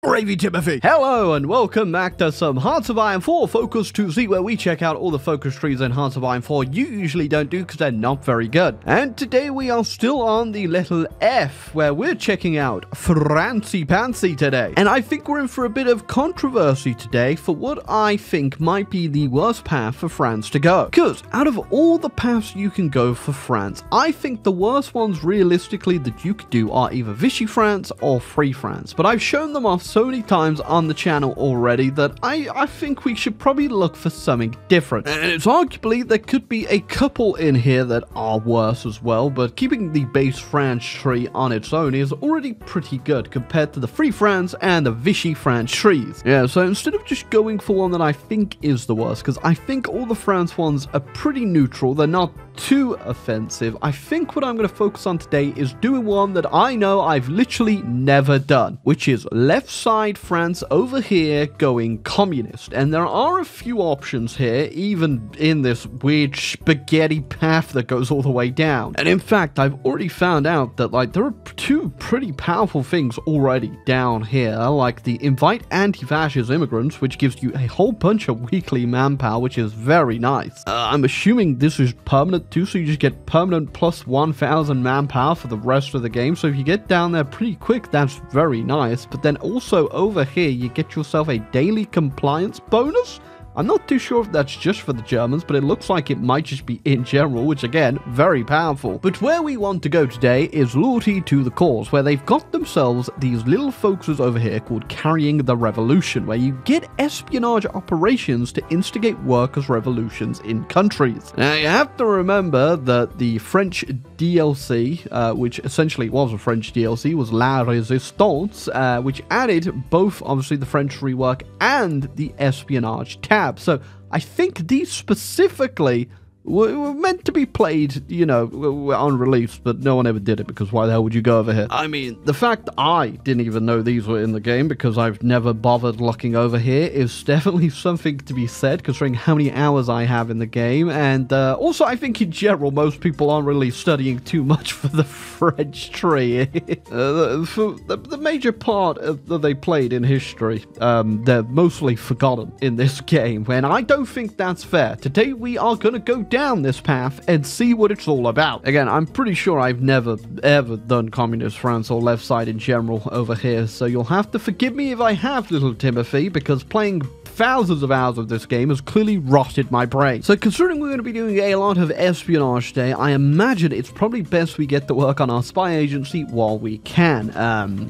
Gravy Timothy. Hello and welcome back to some Hearts of Iron 4 Focus 2Z, where we check out all the focus trees in Hearts of Iron 4 you usually don't do because they're not very good. And today we are still on the little F, where we're checking out Francie Pancy today. And I think we're in for a bit of controversy today for what I think might be the worst path for France to go. Because out of all the paths you can go for France, I think the worst ones realistically that you could do are either Vichy France or Free France. But I've shown them off so many times on the channel already that I think we should probably look for something different. And it's arguably there could be a couple in here that are worse as well, but keeping the base France tree on its own is already pretty good compared to the Free France and the Vichy France trees. Yeah, so instead of just going for one that I think is the worst, because I think all the France ones are pretty neutral, they're not too offensive, I think what I'm going to focus on today is doing one that I know I've literally never done, which is left side France over here going communist. And there are a few options here, even in this weird spaghetti path that goes all the way down. And in fact, I've already found out that there are two pretty powerful things already down here, like the invite anti-fascist immigrants, which gives you a whole bunch of weekly manpower, which is very nice. I'm assuming this is permanent too, so you just get permanent plus 1,000 manpower for the rest of the game. So if you get down there pretty quick, that's very nice. But then also over here, you get yourself a daily compliance bonus. I'm not too sure if that's just for the Germans, but it looks like it might just be in general, which again, very powerful. But where we want to go today is loyalty to the cause, where they've got themselves these little focuses over here called Carrying the Revolution, where you get espionage operations to instigate workers' revolutions in countries. Now, you have to remember that the French DLC, which essentially was a French DLC, was La Resistance, which added both, obviously, the French rework and the espionage tab. So I think these specifically were meant to be played, you know, on release, but no one ever did it, because why the hell would you go over here? I mean, the fact I didn't even know these were in the game because I've never bothered looking over here is definitely something to be said, considering how many hours I have in the game. And also, I think in general, most people aren't really studying too much for the French tree. For the major part that they played in history, they're mostly forgotten in this game, and I don't think that's fair. Today, we are going to go down this path and see what it's all about. Again, I'm pretty sure I've never ever done communist France or left side in general over here, so you'll have to forgive me if I have, little Timothy, because playing thousands of hours of this game has clearly rotted my brain. So considering we're going to be doing a lot of espionage today, I imagine it's probably best we get to work on our spy agency while we can.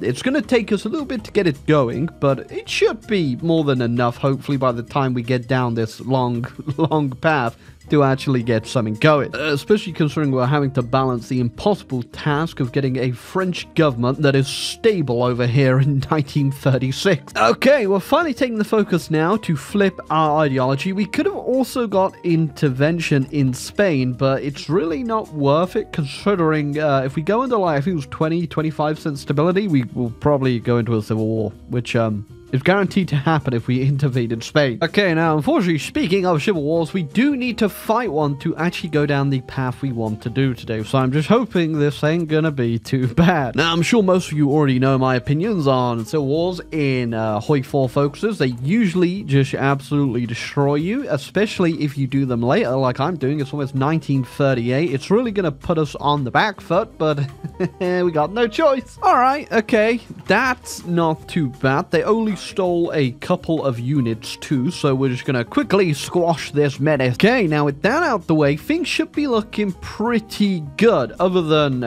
It's going to take us a little bit to get it going, but it should be more than enough, hopefully, by the time we get down this long path to actually get something going, especially considering we're having to balance the impossible task of getting a French government that is stable over here in 1936. Okay, we're finally taking the focus now to flip our ideology. We could have also got intervention in Spain, but it's really not worth it, considering if we go into, like, I think it was 20-25% stability, we will probably go into a civil war, which is guaranteed to happen if we intervene in Spain. Okay, now, unfortunately, speaking of civil wars, we do need to fight one to actually go down the path we want to do today. So I'm just hoping this ain't gonna be too bad. Now, I'm sure most of you already know my opinions on civil wars in Hoi 4 focuses. They usually just absolutely destroy you, especially if you do them later, like I'm doing. It's almost 1938. It's really gonna put us on the back foot, but we got no choice. All right, okay, that's not too bad. They only stole a couple of units too, so we're just gonna quickly squash this menace. Okay, now with that out the way, things should be looking pretty good, other than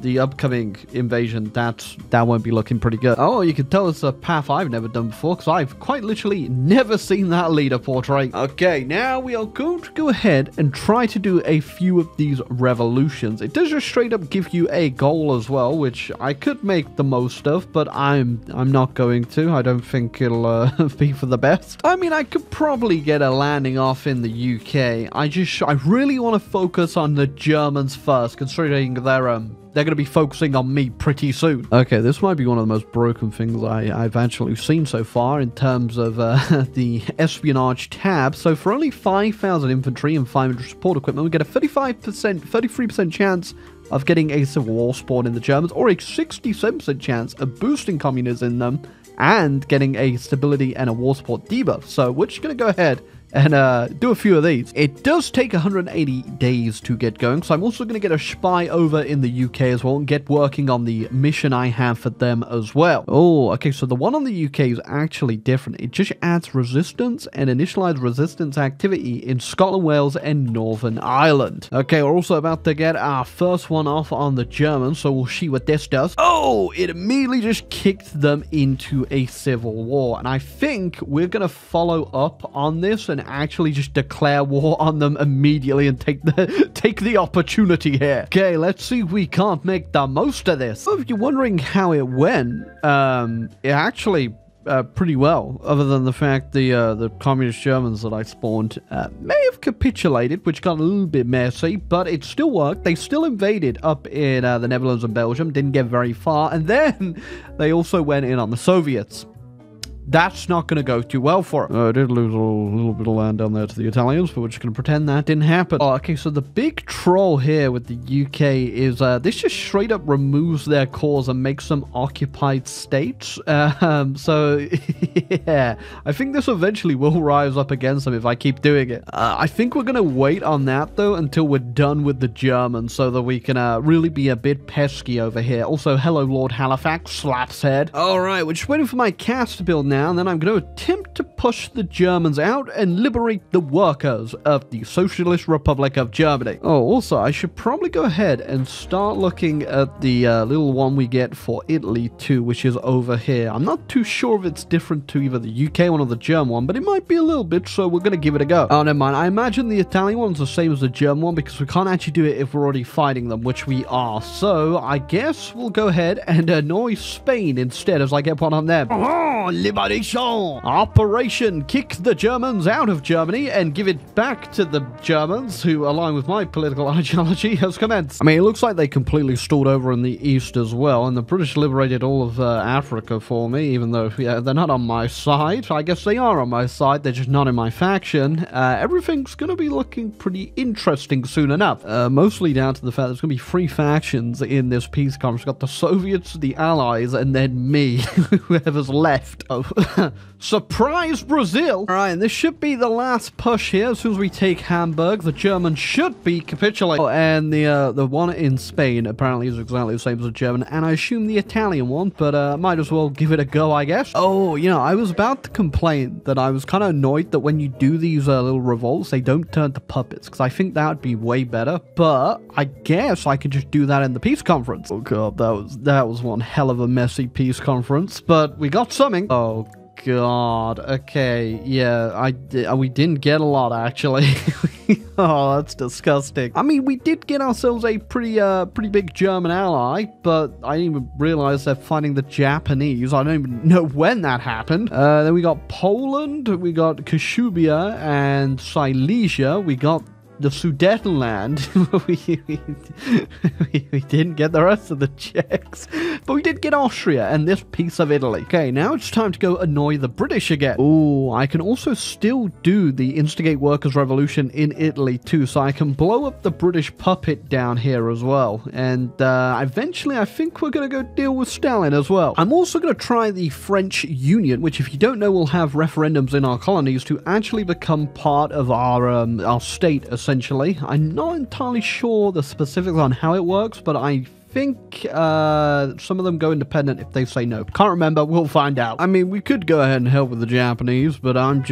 the upcoming invasion. That won't be looking pretty good. Oh, you can tell it's a path I've never done before, because I've quite literally never seen that leader portrait. Okay, now we are going to go ahead and try to do a few of these revolutions. It does just straight up give you a goal as well, which I could make the most of, but I'm not going to. I don't think it'll be for the best. I mean, I could probably get a landing off in the UK. I really want to focus on the Germans first, considering they're going to be focusing on me pretty soon. Okay, this might be one of the most broken things I've actually seen so far in terms of the espionage tab. So for only 5,000 infantry and 500 support equipment, we get a 33% chance of getting a civil war spawn in the Germans, or a 67% chance of boosting communism in them, and getting a stability and a war support debuff. So we're just going to go ahead and do a few of these. It does take 180 days to get going, so I'm also going to get a spy over in the UK as well and get working on the mission I have for them as well. Oh, okay, so the one on the UK is actually different. It just adds resistance and initialized resistance activity in Scotland, Wales, and Northern Ireland. Okay, we're also about to get our first one off on the Germans, so we'll see what this does. Oh, it immediately just kicked them into a civil war, and I think we're going to follow up on this and actually just declare war on them immediately and take the opportunity here. Okay, let's see if we can't make the most of this. So if you're wondering how it went, it actually pretty well, other than the fact the communist Germans that I spawned may have capitulated, which got a little bit messy, but it still worked. They still invaded up in the Netherlands and Belgium, didn't get very far, and then they also went in on the Soviets. That's not going to go too well for them. I did lose a little bit of land down there to the Italians, but we're just going to pretend that didn't happen. Oh, okay, so the big troll here with the UK is this just straight up removes their cause and makes them occupied states. So, yeah, I think this eventually will rise up against them if I keep doing it. I think we're going to wait on that, though, until we're done with the Germans so that we can really be a bit pesky over here. Also, hello, Lord Halifax, slaps head. All right, we're just waiting for my cast to build now. And then I'm going to attempt to push the Germans out and liberate the workers of the Socialist Republic of Germany. Oh, also, I should probably go ahead and start looking at the little one we get for Italy too, which is over here. I'm not too sure if it's different to either the UK one or the German one, but it might be a little bit, so we're going to give it a go. Oh, never mind. I imagine the Italian one's the same as the German one because we can't actually do it if we're already fighting them, which we are. So I guess we'll go ahead and annoy Spain instead as I get one on them. Oh, liberation! Operation Kick the Germans out of Germany and give it back to the Germans, who, along with my political ideology, has commenced. I mean, it looks like they completely stalled over in the east as well, and the British liberated all of Africa for me, even though, yeah, they're not on my side. I guess they are on my side, they're just not in my faction. Everything's going to be looking pretty interesting soon enough, mostly down to the fact there's going to be 3 factions in this peace conference. We've got the Soviets, the Allies, and then me, whoever's left. Oh. Surprise Brazil! Alright, and this should be the last push here. As soon as we take Hamburg, the Germans should be capitulating. Oh, and the one in Spain apparently is exactly the same as the German, and I assume the Italian one, but might as well give it a go, I guess. Oh, you know, I was about to complain that I was kind of annoyed that when you do these little revolts, they don't turn to puppets, because I think that would be way better, but I guess I could just do that in the peace conference. Oh god, that was one hell of a messy peace conference, but we got something. Oh god, okay, yeah, we didn't get a lot, actually. Oh, that's disgusting. I mean, we did get ourselves a pretty big German ally, but I didn't even realize they're fighting the Japanese. I don't even know when that happened. Then we got Poland, we got Kashubia and Silesia, we got the Sudetenland. we didn't get the rest of the Czechs, but we did get Austria and this piece of Italy. Okay, now it's time to go annoy the British again. Oh, I can also still do the instigate workers' revolution in Italy too, so I can blow up the British puppet down here as well. And eventually I think we're going to go deal with Stalin as well. I'm also going to try the French Union, which, if you don't know, will have referendums in our colonies to actually become part of our state, essentially. I'm not entirely sure the specifics on how it works, but I think some of them go independent if they say no. Can't remember, we'll find out. I mean, we could go ahead and help with the Japanese, but I'm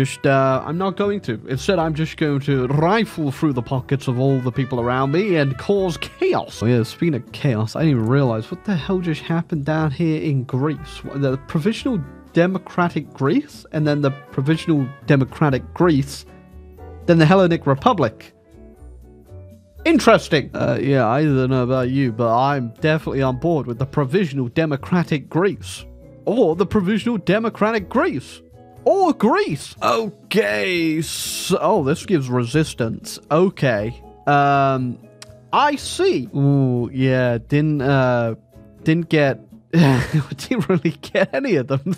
not going to. Instead, I'm just going to rifle through the pockets of all the people around me and cause chaos. Oh yeah, speaking of chaos, I didn't even realize what the hell just happened down here in Greece. The Provisional Democratic Greece, and then the Provisional Democratic Greece, then the Hellenic Republic. Interesting. Yeah, I don't know about you, but I'm definitely on board with the Provisional Democratic Greece. Or the Provisional Democratic Greece. Or Greece. Okay. So, oh, this gives resistance. Okay. I see. Ooh, yeah, didn't get... didn't really get any of them.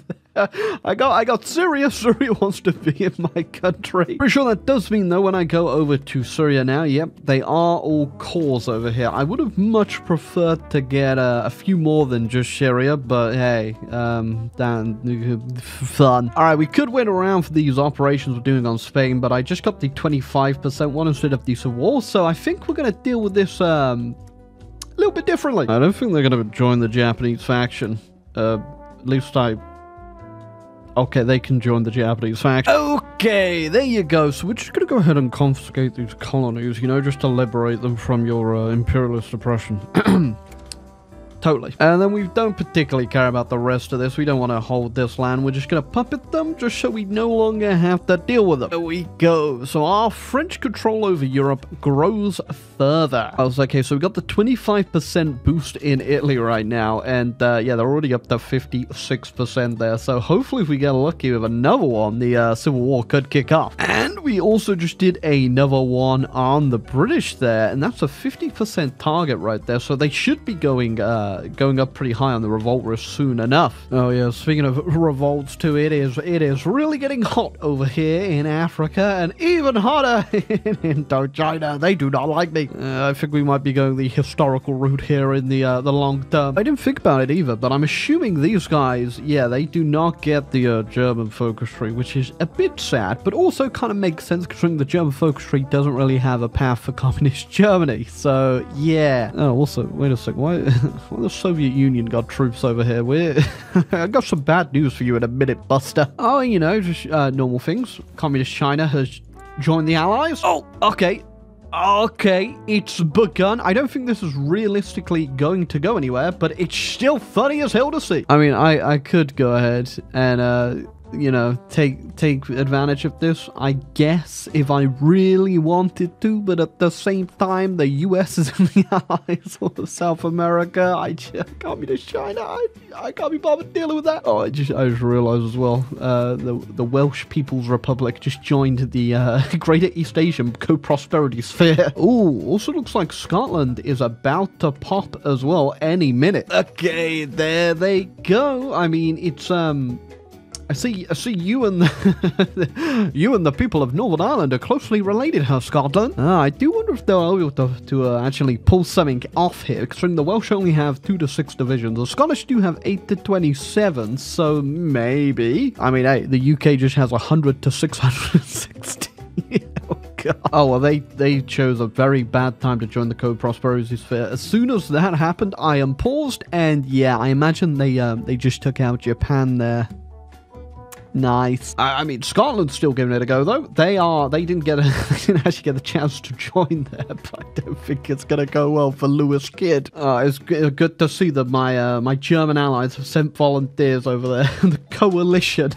I got Syria. Syria wants to be in my country. Pretty sure that does mean, though, when I go over to Syria now, yep, they are all cores over here. I would have much preferred to get a few more than just Syria, but hey, fun. All right, we could wait around for these operations we're doing on Spain, but I just got the 25% one instead of the civil war, so I think we're going to deal with this a little bit differently. I don't think they're going to join the Japanese faction. At least okay, they can join the Japanese faction. Okay, there you go. So we're just going to go ahead and confiscate these colonies, you know, just to liberate them from your imperialist oppression. Totally. And then we don't particularly care about the rest of this. We don't want to hold this land. We're just going to puppet them just so we no longer have to deal with them. There we go. So our French control over Europe grows further. I was like, okay, so we got the 25% boost in Italy right now. And yeah, they're already up to 56% there. So hopefully if we get lucky with another one, the Civil War could kick off. And we also just did another one on the British there. And that's a 50% target right there. So they should be going up pretty high on the revolt risk soon enough. Oh yeah, speaking of revolts too, it is really getting hot over here in Africa, and even hotter in Indochina. They do not like me. I think we might be going the historical route here in the long term. I didn't think about it either, but I'm assuming these guys, yeah, they do not get the German focus tree, which is a bit sad, but also kind of makes sense considering the German focus tree doesn't really have a path for communist Germany. So yeah. Oh, also, wait a second. Why the Soviet Union got troops over here? I got some bad news for you in a minute, Buster. Oh, you know, just normal things. Communist China has joined the Allies. Oh, okay. Okay, it's begun. I don't think this is realistically going to go anywhere, but it's still funny as hell to see. I mean, I could go ahead and, you know, take advantage of this, I guess, if I really wanted to, but at the same time, the US is in the Allies of South America. Communist China, I can't be bothered dealing with that. Oh, I just realized as well, the Welsh People's Republic just joined the Greater East Asian Co-Prosperity Sphere. Ooh, also looks like Scotland is about to pop as well any minute. Okay, there they go. I mean, it's, I see you and the people of Northern Ireland are closely related, huh, Scotland? I do wonder if they're able to actually pull something off here, considering the Welsh only have 2 to 6 divisions. The Scottish do have 8 to 27, so maybe. I mean, hey, the UK just has 100 to 660. Oh, God. Oh, well, they chose a very bad time to join the Co-Prosperity Sphere. As soon as that happened, I am paused, and yeah, I imagine they just took out Japan there. Nice. I mean, Scotland's still giving it a go, though. They didn't actually get the chance to join there, but I don't think it's gonna go well for Lewis Kidd. It's good to see that my German allies have sent volunteers over there. The coalition,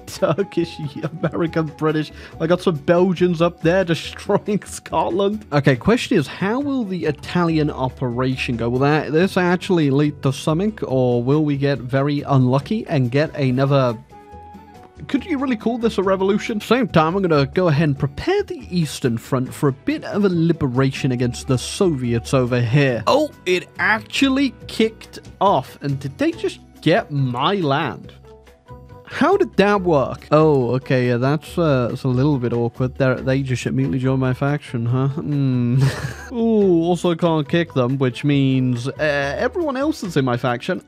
Turkish, American, British. I got some Belgians up there destroying Scotland. Okay, question is, how will the Italian operation go? Will this actually lead to something, or will we get very unlucky and get another... Could you really call this a revolution? Same time, I'm going to go ahead and prepare the Eastern Front for a bit of a liberation against the Soviets over here. Oh, it actually kicked off. And did they just get my land? How did that work? Oh, okay, yeah, that's a little bit awkward. They just immediately joined my faction, huh? Ooh, also can't kick them, which means everyone else that's in my faction,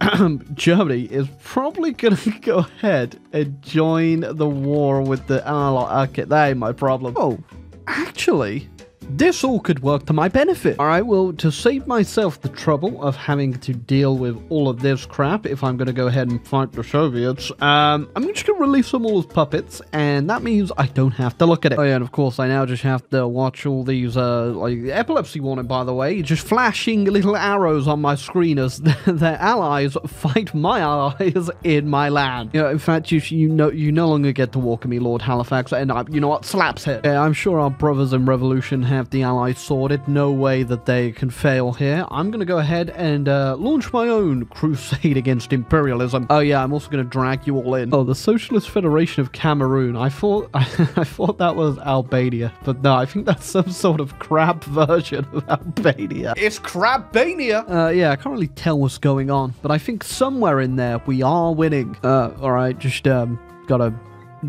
Germany, is probably gonna go ahead and join the war with the ally. Okay, that ain't my problem. Oh, actually... this all could work to my benefit. Alright, well, to save myself the trouble of having to deal with all of this crap, if I'm going to go ahead and fight the Soviets, I'm just going to release them all as puppets, and that means I don't have to look at it. Oh yeah, and of course, I now just have to watch all these, like, epilepsy warning, by the way, just flashing little arrows on my screen as their allies fight my allies in my land. You know, in fact, you no longer get to walk with me, Lord Halifax, and you know what? Slaps hit. Yeah, I'm sure our brothers in revolution have have the Allies sorted. No way that they can fail here. I'm going to go ahead and launch my own crusade against imperialism. Oh yeah, I'm also going to drag you all in. Oh, the Socialist Federation of Cameroon. I thought I thought that was Albania, but no, I think that's some sort of crab version of Albania. It's Crabania! Yeah, I can't really tell what's going on, but I think somewhere in there we are winning. Alright, just gotta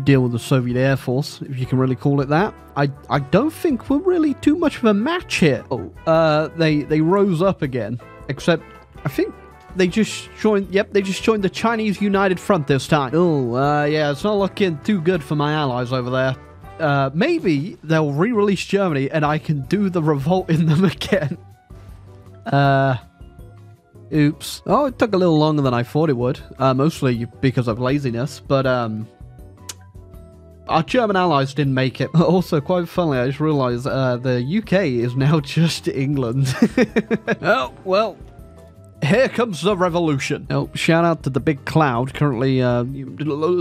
deal with the Soviet Air Force, if you can really call it that. I don't think we're really too much of a match here. Oh, they rose up again, except I think they just joined, yep, they just joined the Chinese United Front this time. Oh, yeah, it's not looking too good for my allies over there. Maybe they'll re-release Germany and I can do the revolt in them again. Oops. Oh, it took a little longer than I thought it would, mostly because of laziness, but, our German allies didn't make it. Also, quite funnily, I just realized the UK is now just England. Oh, well, here comes the revolution. Oh, shout out to the big cloud currently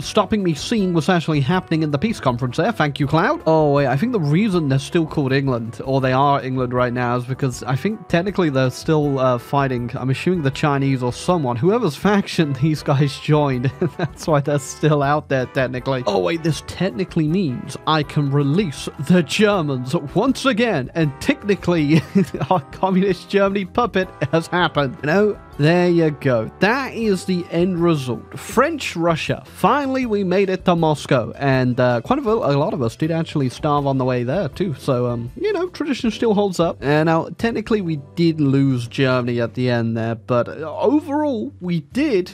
stopping me seeing what's actually happening in the peace conference there. Thank you, Cloud. Oh, wait, I think the reason they're still called England, or they are England right now, is because I think technically they're still fighting, I'm assuming the Chinese or someone, whoever's faction these guys joined. That's why they're still out there technically. Oh, wait, this technically means I can release the Germans once again, and technically our communist Germany puppet has happened. You know, there you go. That is the end result. French Russia. Finally, we made it to Moscow. And quite a lot of us did actually starve on the way there, too. So, you know, tradition still holds up. And now, technically, we did lose Germany at the end there. But overall, we did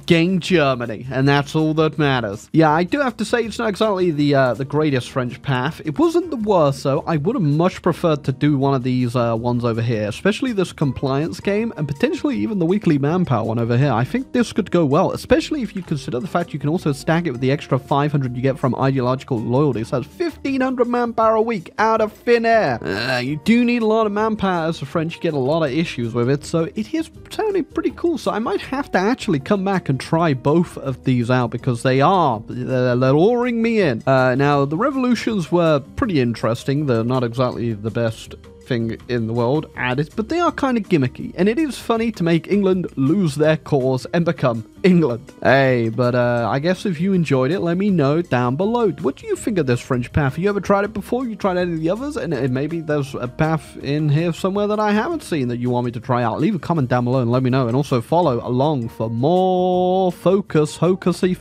gain Germany, and that's all that matters. Yeah, I do have to say it's not exactly the greatest French path. It wasn't the worst, though. I would have much preferred to do one of these ones over here, especially this compliance game, and potentially even the weekly manpower one over here. I think this could go well, especially if you consider the fact you can also stack it with the extra 500 you get from ideological loyalty. So that's 1,500 manpower a week out of thin air. You do need a lot of manpower as the French. You get a lot of issues with it, so it is sounding pretty cool. So I might have to actually come back and try both of these out because they're luring me in. Now, the revolutions were pretty interesting. They're not exactly the best thing in the world added, but they are kind of gimmicky, and it is funny to make England lose their cause and become England. Hey, but I guess if you enjoyed it, let me know down below. What do you think of this French path? Have you ever tried it before? You tried any of the others? And maybe there's a path in here somewhere that I haven't seen that you want me to try out. Leave a comment down below and let me know, and also follow along for more focusy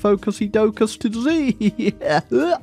docus to Z. Yeah.